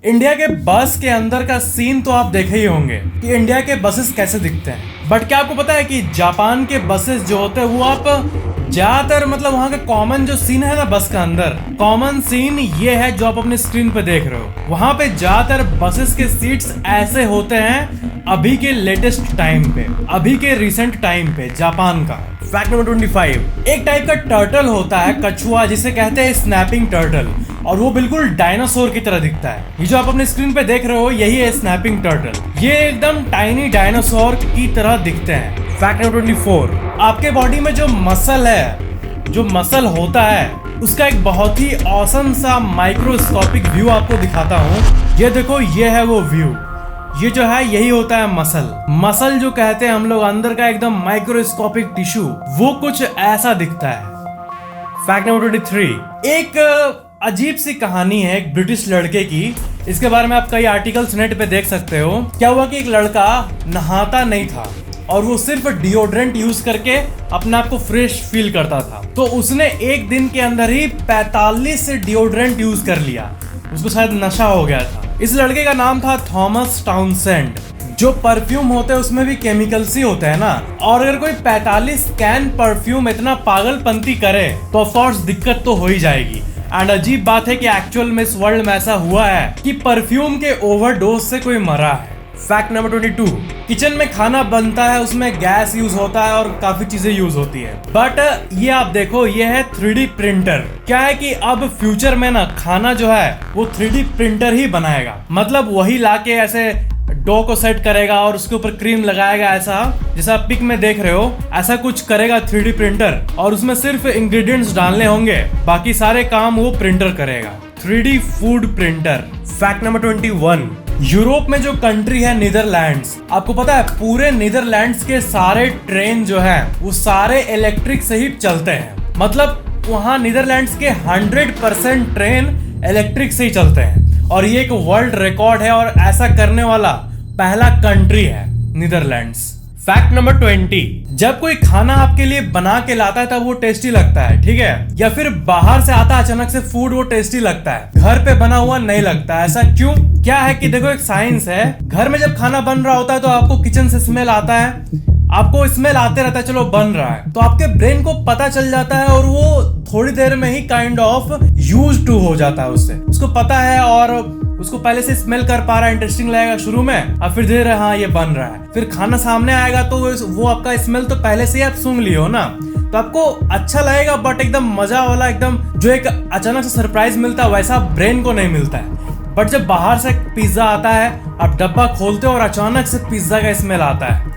India के बस के अंदर का सीन तो आप देखे ही होंगे कि इंडिया के बसेस कैसे दिखते हैं। बट क्या आपको पता है कि जापान के बसेस जो होते हैं वो आप ज्यादातर मतलब वहाँ का कॉमन जो सीन है ना बस का अंदर, कॉमन सीन ये है जो आप अपने स्क्रीन पे देख रहे हो। वहाँ पे ज्यादातर बसेस के सीट्स ऐसे होते हैं अभी के लेटेस्ट टाइम पे, अभी के रिसेंट टाइम पे जापान का। फैक्ट नंबर 25, एक टाइप का टर्टल होता है कछुआ जिसे कहते हैं स्नैपिंग टर्टल, और वो बिल्कुल डायनासोर की तरह दिखता है। ये जो आप अपने स्क्रीन पे देख रहे हो यही है स्नैपिंग टर्टल। ये एकदम टाइनी डायनासोर की तरह दिखते हैं। फैक्ट नंबर 24, आपके बॉडी में जो मसल है, जो मसल होता है उसका एक बहुत ही ऑसम सा माइक्रोस्कोपिक व्यू आपको दिखाता हूँ। ये देखो, ये है वो व्यू। ये जो है यही होता है मसल। मसल जो कहते हैं हम लोग, अंदर का एकदम माइक्रोस्कोपिक टिश्यू, वो कुछ ऐसा दिखता है। फैक्ट नंबर 23, एक अजीब सी कहानी है एक ब्रिटिश लड़के की। इसके बारे में आप कई आर्टिकल्स नेट पे देख सकते हो। क्या हुआ कि एक लड़का नहाता नहीं था और वो सिर्फ डिओड्रेंट यूज करके अपने आप को फ्रेश फील करता था। तो उसने एक दिन के अंदर ही 45 डिओड्रेंट यूज कर लिया। उसको शायद नशा हो गया था। इस लड़के का नाम था थॉमस टाउनसेंड। जो परफ्यूम होते हैं उसमें भी केमिकल्स ही होते हैं ना, और अगर कोई 45 कैन परफ्यूम इतना पागलपंती करे तो ऑफ कोर्स दिक्कत तो हो ही जाएगी। एंड अजीब बात है कि एक्चुअल में इस वर्ल्ड में ऐसा हुआ है कि परफ्यूम के ओवरडोज से कोई मरा है। फैक्ट नंबर 22, किचन में खाना बनता है, उसमें गैस यूज होता है और काफी चीजें यूज होती है। बट ये आप देखो, ये है 3D प्रिंटर। क्या है कि अब फ्यूचर में ना खाना जो है वो 3D प्रिंटर ही बनाएगा। मतलब वही लाके ऐसे डो को सेट करेगा और उसके ऊपर क्रीम लगाएगा, ऐसा जैसा आप पिक में देख रहे हो, ऐसा कुछ करेगा 3D प्रिंटर। और उसमें सिर्फ इंग्रेडिएंट्स डालने होंगे, बाकी सारे काम वो प्रिंटर करेगा। 3D food printer. Fact number 21, Europe में जो कंट्री है नीदरलैंड्स, आपको पता है पूरे नीदरलैंड्स के सारे ट्रेन जो है वो सारे इलेक्ट्रिक से ही चलते हैं। मतलब वहाँ नीदरलैंड्स के 100% ट्रेन इलेक्ट्रिक से ही चलते हैं। और ये एक वर्ल्ड रिकॉर्ड है और ऐसा करने वाला पहला कंट्री है नीदरलैंड्स। फैक्ट नंबर 20, जब कोई खाना आपके लिए बना के लाता है तब वो टेस्टी लगता है, ठीक है, या फिर बाहर से आता अचानक से फूड वो टेस्टी लगता है, घर पे बना हुआ नहीं लगता। ऐसा क्यों? क्या है कि देखो, एक साइंस है। घर में जब खाना बन रहा होता है तो आपको किचन से स्मेल आता है, आपको स्मेल आते रहता है, चलो बन रहा है, तो आपके ब्रेन को पता चल जाता है और वो थोड़ी देर में ही काइंड ऑफ यूज्ड टू हो जाता है उससे। उसको पता है और उसको पहले से स्मेल कर पा रहा है, इंटरेस्टिंग लगेगा शुरू में, और फिर धीरे हाँ ये बन रहा है। फिर खाना सामने आएगा तो वो आपका स्मेल तो पहले से ही आप सूंघ लिए हो ना, तो आपको अच्छा लगेगा। बट एकदम मजा वाला, एकदम जो एक अचानक से सरप्राइज मिलता है वैसा ब्रेन को नहीं मिलता है। बट जब बाहर से पिज्जा आता है, आप डब्बा खोलते हो और अचानक से पिज्जा का स्मेल आता है,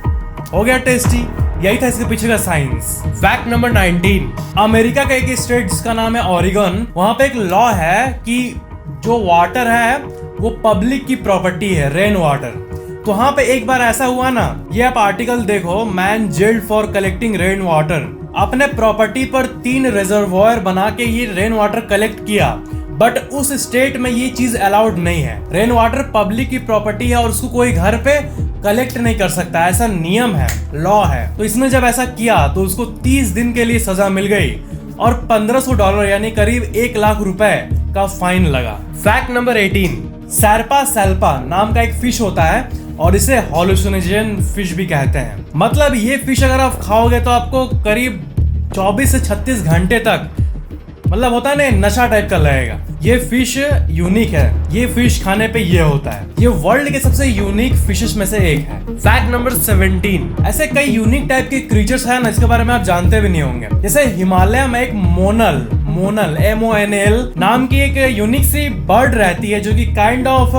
हो गया टेस्टी। यही था इसके पीछे का साइंस। फैक्ट नंबर 19, अमेरिका का एक स्टेट जिसका नाम है ओरेगन, वहां पे एक लॉ है कि जो वाटर है वो पब्लिक की प्रॉपर्टी है, रेन वाटर। तो वहां पे एक बार ऐसा हुआ ना, ये आप आर्टिकल देखो, man gelled for collecting rain water. अपने प्रॉपर्टी पर 3 रिजर्वॉयर बना के ये रेन वाटर कलेक्ट किया, बट उस स्टेट में ये चीज अलाउड नहीं है। रेन वाटर पब्लिक की प्रॉपर्टी है और उसको कोई घर पे कलेक्ट नहीं कर सकता, ऐसा नियम है, लॉ है। तो इसने जब ऐसा किया तो उसको 30 दिन के लिए सजा मिल गई और $1500 यानी करीब 1 लाख रुपए का फाइन लगा। फैक्ट नंबर 18, सैरपा सैल्पा नाम का एक फिश होता है और इसे हॉलुसिनोजन फिश भी कहते हैं। मतलब ये फिश अगर आप खाओगे तो आपको करीब 24 से 36 घंटे तक, मतलब होता है ना, नशा टाइप का लगेगा। ये फिश यूनिक है, ये फिश खाने पे ये होता है। ये वर्ल्ड के सबसे यूनिक फिशेस में से एक है। फैक्ट नंबर 17, ऐसे कई यूनिक टाइप के क्रीचर्स हैं ना, इसके बारे में आप जानते भी नहीं होंगे। जैसे हिमालय में एक मोनल MONL नाम की एक यूनिक सी बर्ड रहती है जो कि काइंड ऑफ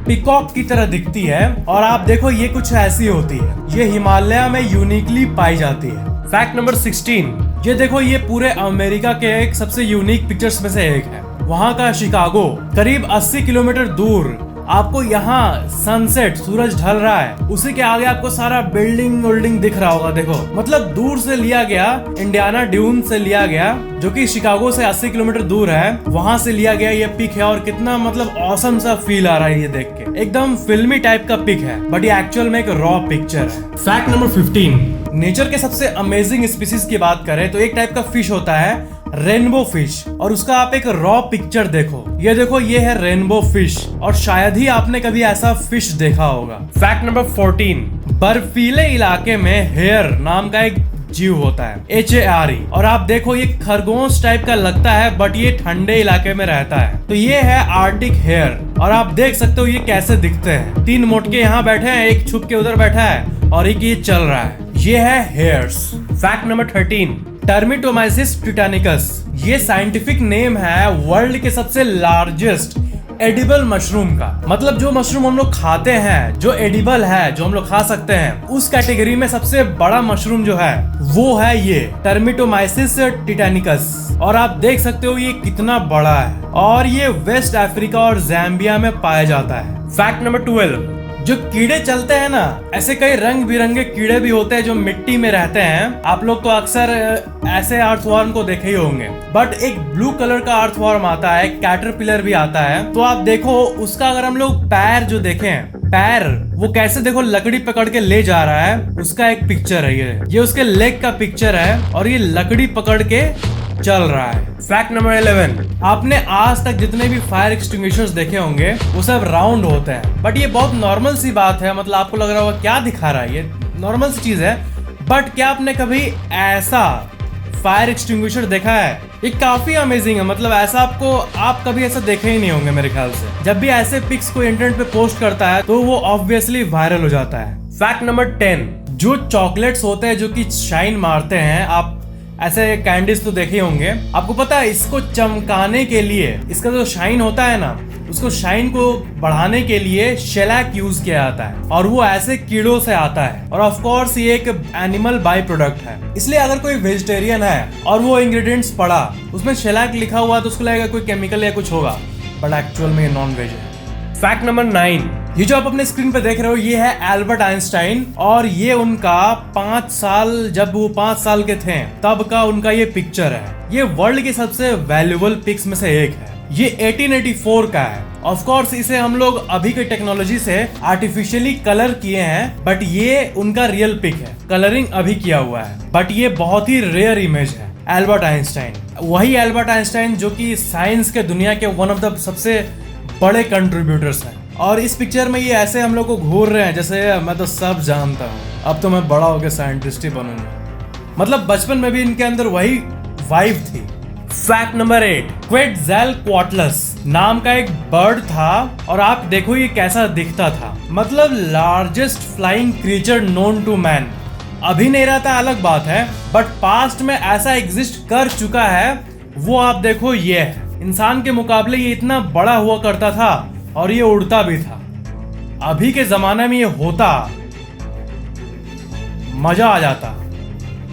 पिकॉक की तरह दिखती है, और आप देखो ये कुछ ऐसी होती है। ये हिमालय में यूनिकली पाई जाती है। फैक्ट नंबर 16, ये देखो, ये पूरे अमेरिका के एक सबसे यूनिक पिक्चर्स में से एक है। वहां का शिकागो, करीब 80 किलोमीटर दूर आपको यहाँ सनसेट, सूरज ढल रहा है, उसी के आगे आपको सारा बिल्डिंग दिख रहा होगा। देखो, मतलब दूर से लिया गया, इंडियाना ड्यून से लिया गया, जो कि शिकागो से 80 किलोमीटर दूर है, वहां से लिया गया ये पिक है। और कितना मतलब ऑसम सा फील आ रहा है ये देख के, एकदम फिल्मी टाइप का पिक है, बट ये एक्चुअल में एक रॉ पिक्चर है। फैक्ट नंबर 15, नेचर के सबसे अमेजिंग स्पीसीज की बात करें तो एक टाइप का फिश होता है रेनबो फिश, और उसका आप एक रॉ पिक्चर देखो, ये है रेनबो फिश, और शायद ही आपने कभी ऐसा फिश देखा होगा। फैक्ट नंबर 14, बर्फीले इलाके में हेयर नाम का एक जीव होता है, HARE, और आप देखो ये खरगोश टाइप का लगता है, बट ये ठंडे इलाके में रहता है। तो ये है आर्टिक हेयर, और आप देख सकते हो ये कैसे दिखते हैं। 3 मोटके यहाँ बैठे हैं, एक छुप के उधर बैठा है, और एक ये चल रहा है। ये है हेयर्स। फैक्ट नंबर 13, टर्मिटोमाइसिस टिटानिकस, ये साइंटिफिक नेम है वर्ल्ड के सबसे लार्जेस्ट एडिबल मशरूम का। मतलब जो मशरूम हम लोग खाते हैं, जो एडिबल है, जो हम लोग खा सकते हैं, उस कैटेगरी में सबसे बड़ा मशरूम जो है वो है ये टर्मिटोमाइसिस टिटानिकस। और आप देख सकते हो ये कितना बड़ा है, और ये वेस्ट अफ्रीका और ज़ैम्बिया में पाया जाता है। फैक्ट नंबर 12, जो कीड़े चलते हैं ना, ऐसे कई रंग बिरंगे कीड़े भी होते हैं जो मिट्टी में रहते हैं। आप लोग तो अक्सर ऐसे अर्थवर्म को देखे ही होंगे, बट एक ब्लू कलर का अर्थवर्म आता है, कैटरपिलर भी आता है। तो आप देखो उसका, अगर हम लोग पैर जो देखें, पैर वो कैसे देखो लकड़ी पकड़ के ले जा रहा है, उसका एक पिक्चर है। ये उसके लेग का पिक्चर है, और ये लकड़ी पकड़ के चल रहा है। फैक्ट नंबर 11, आपने आज तक जितने भी फायर एक्सटिंग्विशर्स देखे होंगे वो सब राउंड होते हैं, बट ये बहुत नॉर्मल सी बात है। मतलब आपको लग रहा होगा क्या दिखा रहा है, ये नॉर्मल सी चीज है, बट क्या आपने कभी ऐसा फायर एक्सटिंग्विशर देखा है? ये काफी अमेजिंग है। मतलब ऐसा आप कभी ऐसा देखे ही नहीं होंगे मेरे ख्याल से। जब भी ऐसे पिक्स को इंटरनेट पे पोस्ट करता है तो वो ऑब्वियसली वायरल हो जाता है। फैक्ट नंबर 10, जो चॉकलेट्स होते हैं जो कि शाइन मारते हैं, आप ऐसे कैंडीज तो देखे होंगे, आपको पता है इसको चमकाने के लिए, इसका जो शाइन होता है ना, उसको शाइन को बढ़ाने के लिए शेलैक यूज किया जाता है, और वो ऐसे कीड़ों से आता है। और ऑफ कोर्स ये एक एनिमल बाई प्रोडक्ट है, इसलिए अगर कोई वेजिटेरियन है और वो इंग्रेडिएंट्स पढ़ा, उसमें शेलैक लिखा हुआ तो उसको लगेगा कोई केमिकल या कुछ होगा, बट एक्चुअल में ये नॉन वेज है। फैक्ट नंबर 9, ये जो आप अपने स्क्रीन पे देख रहे हो ये है एल्बर्ट आइंस्टाइन, और ये उनका 5 साल, जब वो 5 साल के थे तब का उनका ये पिक्चर है। ये वर्ल्ड की सबसे वैल्यूएबल पिक्स में से एक है। ये 1884 का है। ऑफ कोर्स इसे हम लोग अभी की टेक्नोलॉजी से आर्टिफिशियली कलर किए हैं, बट ये उनका रियल पिक है, कलरिंग अभी किया हुआ है, बट ये बहुत ही रेयर इमेज है। एल्बर्ट आइंस्टाइन, वही एल्बर्ट आइंस्टाइन जो कि साइंस के दुनिया के वन ऑफ द सबसे बड़े कंट्रीब्यूटर्स हैं। और इस पिक्चर में ये ऐसे हम लोग को घूर रहे हैं जैसे मैं तो सब जानता हूँ, अब तो मैं बड़ा होकर साइंटिस्ट ही बनूंगा। मतलब बचपन में भी इनके अंदर वही वाइब थी। फैक्ट नंबर 8, क्वेटज़ालकोअट्लस नाम का एक बर्ड था, और आप देखो ये कैसा दिखता था। मतलब largest flying creature known to man. अभी नहीं रहता अलग बात है, बट पास्ट में ऐसा एग्जिस्ट कर चुका है। वो आप देखो ये है, इंसान के मुकाबले ये इतना बड़ा हुआ करता था, और ये उड़ता भी था। अभी के जमाने में ये होता, मजा आ जाता।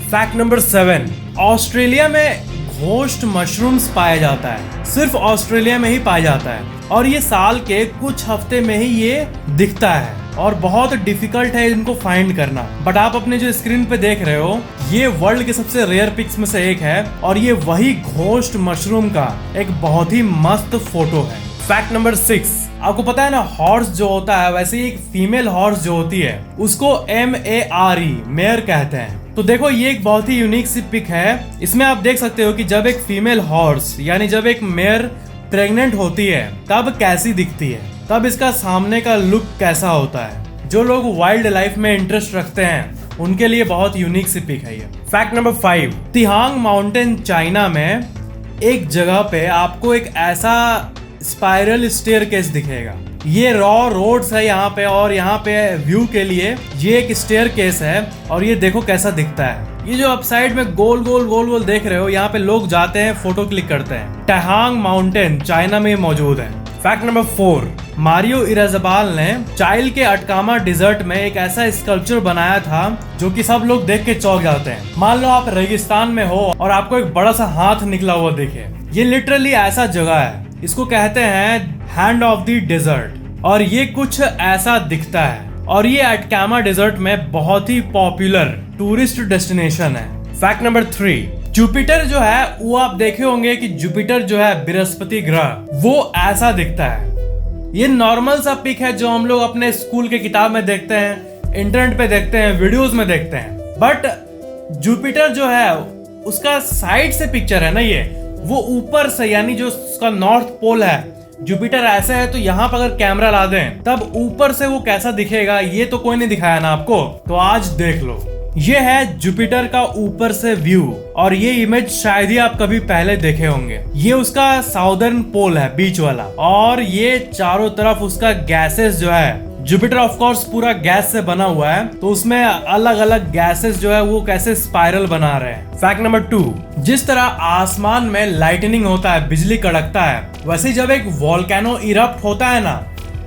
फैक्ट नंबर 7, ऑस्ट्रेलिया में घोस्ट मशरूम्स पाया जाता है, सिर्फ ऑस्ट्रेलिया में ही पाया जाता है, और ये साल के कुछ हफ्ते में ही ये दिखता है, और बहुत डिफिकल्ट है इनको फाइंड करना। बट आप अपने जो स्क्रीन पे देख रहे हो ये वर्ल्ड के सबसे रेयर पिक्स में से एक है, और ये वही घोस्ट मशरूम का एक बहुत ही मस्त फोटो है। फैक्ट नंबर 6, आपको पता है ना हॉर्स जो होता है, वैसे ही एक फीमेल हॉर्स जो होती है उसको MARE मेयर कहते हैं। तो देखो ये एक बहुत ही यूनिक सी पिक है। इसमें आप देख सकते हो कि जब एक फीमेल हॉर्स यानी जब एक मेयर प्रेग्नेंट होती है तब कैसी दिखती है, तब इसका सामने का लुक कैसा होता है। जो लोग वाइल्ड लाइफ में इंटरेस्ट रखते हैं उनके लिए बहुत यूनिक सी पिक है ये। फैक्ट नंबर 5, तिहांग माउंटेन चाइना में एक जगह पे आपको एक ऐसा स्पाइरल स्टेयरकेस दिखेगा। ये रॉ रोड्स है यहाँ पे, और यहाँ पे व्यू के लिए ये एक स्टेयरकेस है, और ये देखो कैसा दिखता है। ये जो आप साइड में गोल गोल देख रहे हो, यहाँ पे लोग जाते हैं, फोटो क्लिक करते हैं। तिहांग माउंटेन चाइना में मौजूद है। फैक्ट नंबर 4, मारियो इराज़ाबाल ने चाइल के अटकामा डिजर्ट में एक ऐसा स्कल्पचर बनाया था जो कि सब लोग देख के चौंक जाते हैं। मान लो आप रेगिस्तान में हो और आपको एक बड़ा सा हाथ निकला हुआ दिखे। ये लिटरली ऐसा जगह है, इसको कहते हैं हैंड ऑफ द डेजर्ट, और ये कुछ ऐसा दिखता है। और ये अटकामा डेजर्ट में बहुत ही पॉपुलर टूरिस्ट डेस्टिनेशन है। फैक्ट नंबर 3, जुपिटर जो है वो आप देखे होंगे कि जुपिटर जो है बृहस्पति ग्रह, वो ऐसा दिखता है। ये नॉर्मल सा पिक है जो हम लोग अपने स्कूल के किताब में देखते हैं, इंटरनेट पे देखते हैं, वीडियोस में देखते हैं। बट जुपिटर जो है उसका साइड से पिक्चर है ना ये, वो ऊपर से, यानी जो उसका नॉर्थ पोल है, जुपिटर ऐसे है तो यहाँ पर अगर कैमरा ला दें तब ऊपर से वो कैसा दिखेगा ये तो कोई नहीं दिखाया ना आपको, तो आज देख लो। ये है जुपिटर का ऊपर से व्यू और ये इमेज शायद ही आप कभी पहले देखे होंगे। ये उसका साउदर्न पोल है, बीच वाला, और ये चारों तरफ उसका गैसेस जो है, जुपिटर ऑफ कोर्स पूरा गैस से बना हुआ है, तो उसमें अलग अलग गैसेस जो है वो कैसे स्पाइरल बना रहे हैं। फैक्ट नंबर 2, जिस तरह आसमान में लाइटनिंग होता है, बिजली कड़कता है, वैसे जब एक वोल्केनो इरप्ट होता है ना,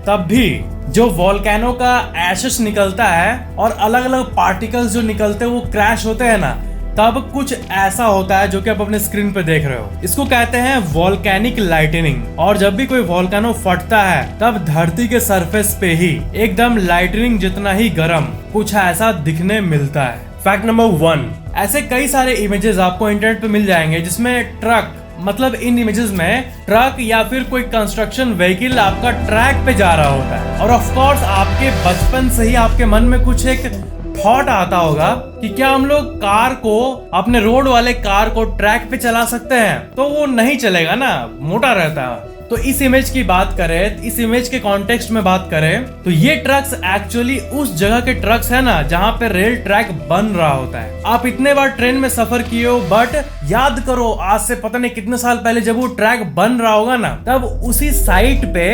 तब भी जो वोल्केनो का एशेस निकलता है और अलग अलग पार्टिकल्स जो निकलते हैं वो क्रैश होते हैं ना, तब कुछ ऐसा होता है जो कि आप अपने स्क्रीन पे देख रहे हो। इसको कहते हैं वोल्केनिक लाइटनिंग। और जब भी कोई वोल्केनो फटता है तब धरती के सरफेस पे ही एकदम लाइटनिंग जितना ही गर्म कुछ ऐसा दिखने मिलता है। फैक्ट नंबर 1, ऐसे कई सारे इमेजेस आपको इंटरनेट पे मिल जाएंगे जिसमें ट्रक, मतलब इन इमेजेस में ट्रक या फिर कोई कंस्ट्रक्शन व्हीकल आपका ट्रैक पे जा रहा होता है। और ऑफ कोर्स आपके बचपन से ही आपके मन में कुछ एक थॉट आता होगा कि क्या हम लोग कार को, अपने रोड वाले कार को ट्रैक पे चला सकते हैं? तो वो नहीं चलेगा ना, मोटा रहता है। तो इस इमेज की बात करें, इस इमेज के कॉन्टेक्स्ट में बात करें, तो ये ट्रक्स एक्चुअली उस जगह के ट्रक्स है ना जहाँ पे रेल ट्रैक बन रहा होता है। आप इतने बार ट्रेन में सफर किए हो, बट याद करो आज से पता नहीं कितने साल पहले जब वो ट्रैक बन रहा होगा ना, तब उसी साइट पे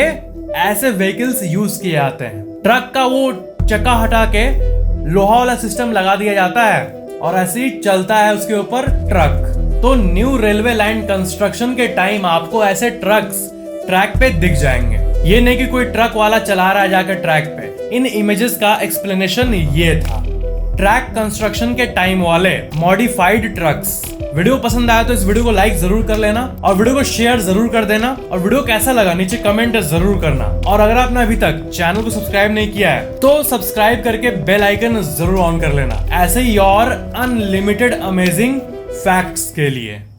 ऐसे व्हीकल्स यूज किए जाते हैं। ट्रक का वो चक्का हटा के लोहा वाला सिस्टम लगा दिया जाता है और ऐसे ही चलता है उसके ऊपर ट्रक। तो न्यू रेलवे लाइन कंस्ट्रक्शन के टाइम आपको ऐसे ट्रक्स ट्रैक पे दिख जाएंगे। ये नहीं कि कोई ट्रक वाला चला रहा है जाकर ट्रैक पे। इन इमेजेस का एक्सप्लेनेशन ये था, ट्रैक कंस्ट्रक्शन के टाइम वाले मॉडिफाइड ट्रक्स। वीडियो पसंद आया तो इस वीडियो को लाइक जरूर कर लेना और वीडियो को शेयर जरूर कर देना, और वीडियो कैसा लगा नीचे कमेंट जरूर करना। और अगर आपने अभी तक चैनल को सब्सक्राइब नहीं किया है तो सब्सक्राइब करके बेल आइकन जरूर ऑन कर लेना, ऐसे ही और अनलिमिटेड अमेजिंग फैक्ट्स के लिए।